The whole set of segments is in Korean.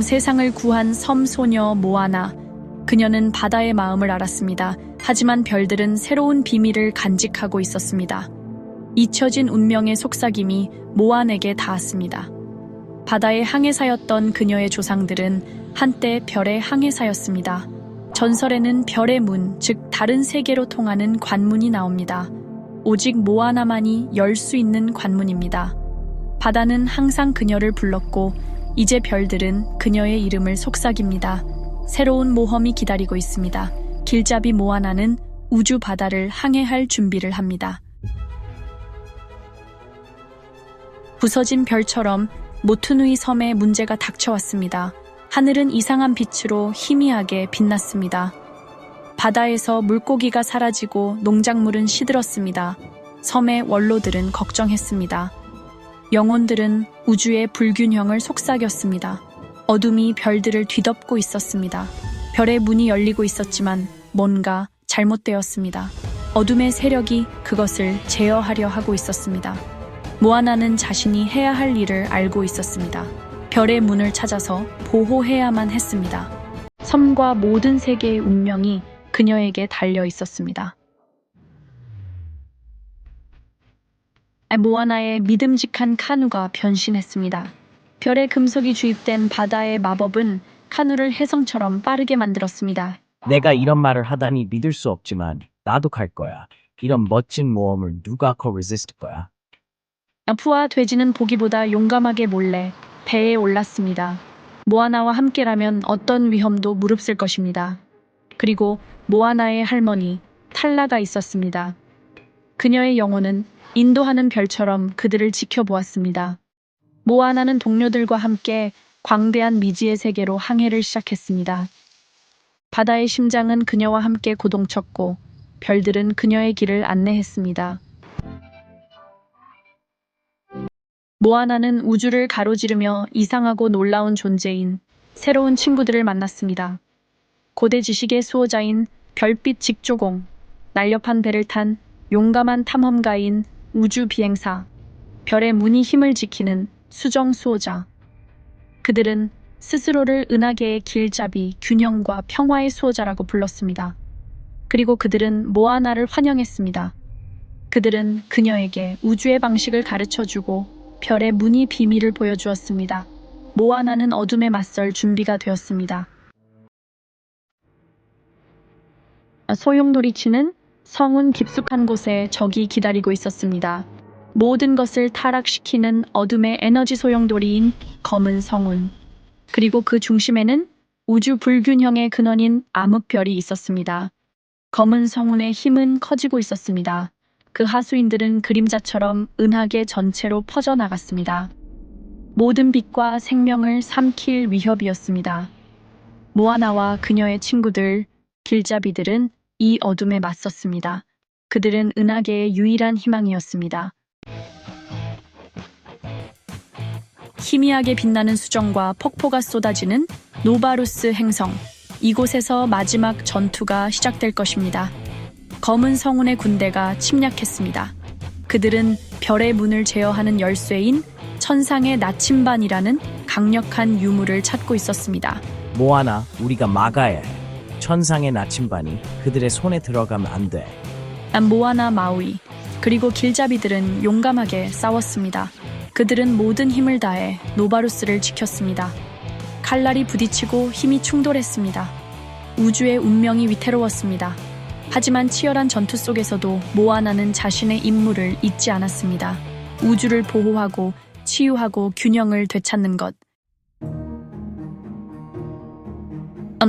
세상을 구한 섬 소녀 모아나. 그녀는 바다의 마음을 알았습니다. 하지만 별들은 새로운 비밀을 간직하고 있었습니다. 잊혀진 운명의 속삭임이 모아나에게 닿았습니다. 바다의 항해사였던 그녀의 조상들은 한때 별의 항해사였습니다. 전설에는 별의 문, 즉 다른 세계로 통하는 관문이 나옵니다. 오직 모아나만이 열 수 있는 관문입니다. 바다는 항상 그녀를 불렀고 이제 별들은 그녀의 이름을 속삭입니다. 새로운 모험이 기다리고 있습니다. 길잡이 모아나는 우주 바다를 항해할 준비를 합니다. 부서진 별처럼 모투누이 섬에 문제가 닥쳐왔습니다. 하늘은 이상한 빛으로 희미하게 빛났습니다. 바다에서 물고기가 사라지고 농작물은 시들었습니다. 섬의 원로들은 걱정했습니다. 영혼들은 우주의 불균형을 속삭였습니다. 어둠이 별들을 뒤덮고 있었습니다. 별의 문이 열리고 있었지만 뭔가 잘못되었습니다. 어둠의 세력이 그것을 제어하려 하고 있었습니다. 모아나는 자신이 해야 할 일을 알고 있었습니다. 별의 문을 찾아서 보호해야만 했습니다. 섬과 모든 세계의 운명이 그녀에게 달려 있었습니다. 모아나의 믿음직한 카누가 변신했습니다. 별의 금속이 주입된 바다의 마법은 카누를 혜성처럼 빠르게 만들었습니다. 내가 이런 말을 하다니 믿을 수 없지만 나도 갈 거야. 이런 멋진 모험을 누가 resist 거야. 푸와 돼지는 보기보다 용감하게 몰래 배에 올랐습니다. 모아나와 함께라면 어떤 위험도 무릅쓸 것입니다. 그리고 모아나의 할머니 탈라가 있었습니다. 그녀의 영혼은 인도하는 별처럼 그들을 지켜보았습니다. 모아나는 동료들과 함께 광대한 미지의 세계로 항해를 시작했습니다. 바다의 심장은 그녀와 함께 고동쳤고 별들은 그녀의 길을 안내했습니다. 모아나는 우주를 가로지르며 이상하고 놀라운 존재인 새로운 친구들을 만났습니다. 고대 지식의 수호자인 별빛 직조공, 날렵한 배를 탄 용감한 탐험가인 우주 비행사, 별의 문이 힘을 지키는 수정 수호자. 그들은 스스로를 은하계의 길잡이, 균형과 평화의 수호자라고 불렀습니다. 그리고 그들은 모아나를 환영했습니다. 그들은 그녀에게 우주의 방식을 가르쳐주고 별의 문이 비밀을 보여주었습니다. 모아나는 어둠에 맞설 준비가 되었습니다. 소용돌이치는 성운 깊숙한 곳에 적이 기다리고 있었습니다. 모든 것을 타락시키는 어둠의 에너지 소용돌이인 검은 성운. 그리고 그 중심에는 우주 불균형의 근원인 암흑별이 있었습니다. 검은 성운의 힘은 커지고 있었습니다. 그 하수인들은 그림자처럼 은하계 전체로 퍼져나갔습니다. 모든 빛과 생명을 삼킬 위협이었습니다. 모아나와 그녀의 친구들, 길잡이들은 이 어둠에 맞섰습니다. 그들은 은하계의 유일한 희망이었습니다. 희미하게 빛나는 수정과 폭포가 쏟아지는 노바루스 행성. 이곳에서 마지막 전투가 시작될 것입니다. 검은 성운의 군대가 침략했습니다. 그들은 별의 문을 제어하는 열쇠인 천상의 나침반이라는 강력한 유물을 찾고 있었습니다. 모아나, 우리가 막아야 해. 천상의 나침반이 그들의 손에 들어가면 안 돼. 모아나 마우이, 그리고 길잡이들은 용감하게 싸웠습니다. 그들은 모든 힘을 다해 노바루스를 지켰습니다. 칼날이 부딪히고 힘이 충돌했습니다. 우주의 운명이 위태로웠습니다. 하지만 치열한 전투 속에서도 모아나는 자신의 임무를 잊지 않았습니다. 우주를 보호하고 치유하고 균형을 되찾는 것.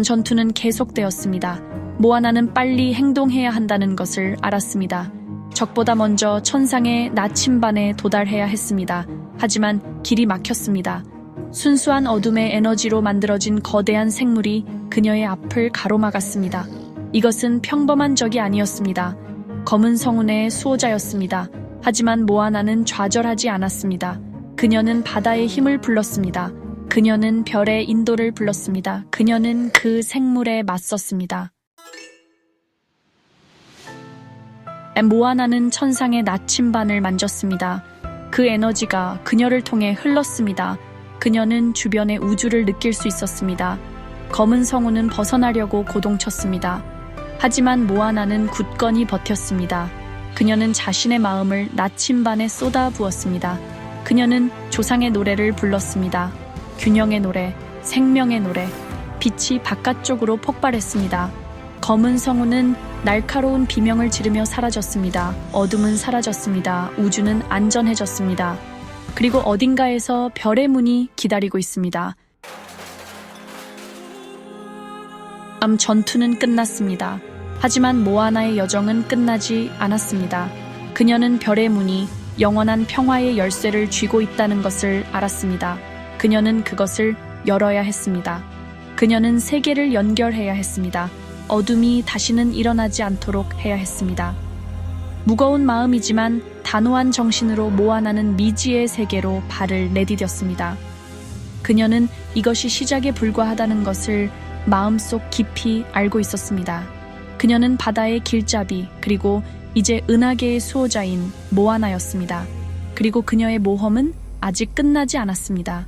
전투는 계속되었습니다. 모아나는 빨리 행동해야 한다는 것을 알았습니다. 적보다 먼저 천상의 나침반에 도달해야 했습니다. 하지만 길이 막혔습니다. 순수한 어둠의 에너지로 만들어진 거대한 생물이 그녀의 앞을 가로막았습니다. 이것은 평범한 적이 아니었습니다. 검은 성운의 수호자였습니다. 하지만 모아나는 좌절하지 않았습니다. 그녀는 바다의 힘을 불렀습니다. 그녀는 별의 인도를 불렀습니다. 그녀는 그 생물에 맞섰습니다. 모아나는 천상의 나침반을 만졌습니다. 그 에너지가 그녀를 통해 흘렀습니다. 그녀는 주변의 우주를 느낄 수 있었습니다. 검은 성우는 벗어나려고 고동쳤습니다. 하지만 모아나는 굳건히 버텼습니다. 그녀는 자신의 마음을 나침반에 쏟아부었습니다. 그녀는 조상의 노래를 불렀습니다. 균형의 노래, 생명의 노래, 빛이 바깥쪽으로 폭발했습니다. 검은 성우는 날카로운 비명을 지르며 사라졌습니다. 어둠은 사라졌습니다. 우주는 안전해졌습니다. 그리고 어딘가에서 별의 문이 기다리고 있습니다. 전투는 끝났습니다. 하지만 모아나의 여정은 끝나지 않았습니다. 그녀는 별의 문이 영원한 평화의 열쇠를 쥐고 있다는 것을 알았습니다. 그녀는 그것을 열어야 했습니다. 그녀는 세계를 연결해야 했습니다. 어둠이 다시는 일어나지 않도록 해야 했습니다. 무거운 마음이지만 단호한 정신으로 모아나는 미지의 세계로 발을 내디뎠습니다. 그녀는 이것이 시작에 불과하다는 것을 마음속 깊이 알고 있었습니다. 그녀는 바다의 길잡이 그리고 이제 은하계의 수호자인 모아나였습니다. 그리고 그녀의 모험은 아직 끝나지 않았습니다.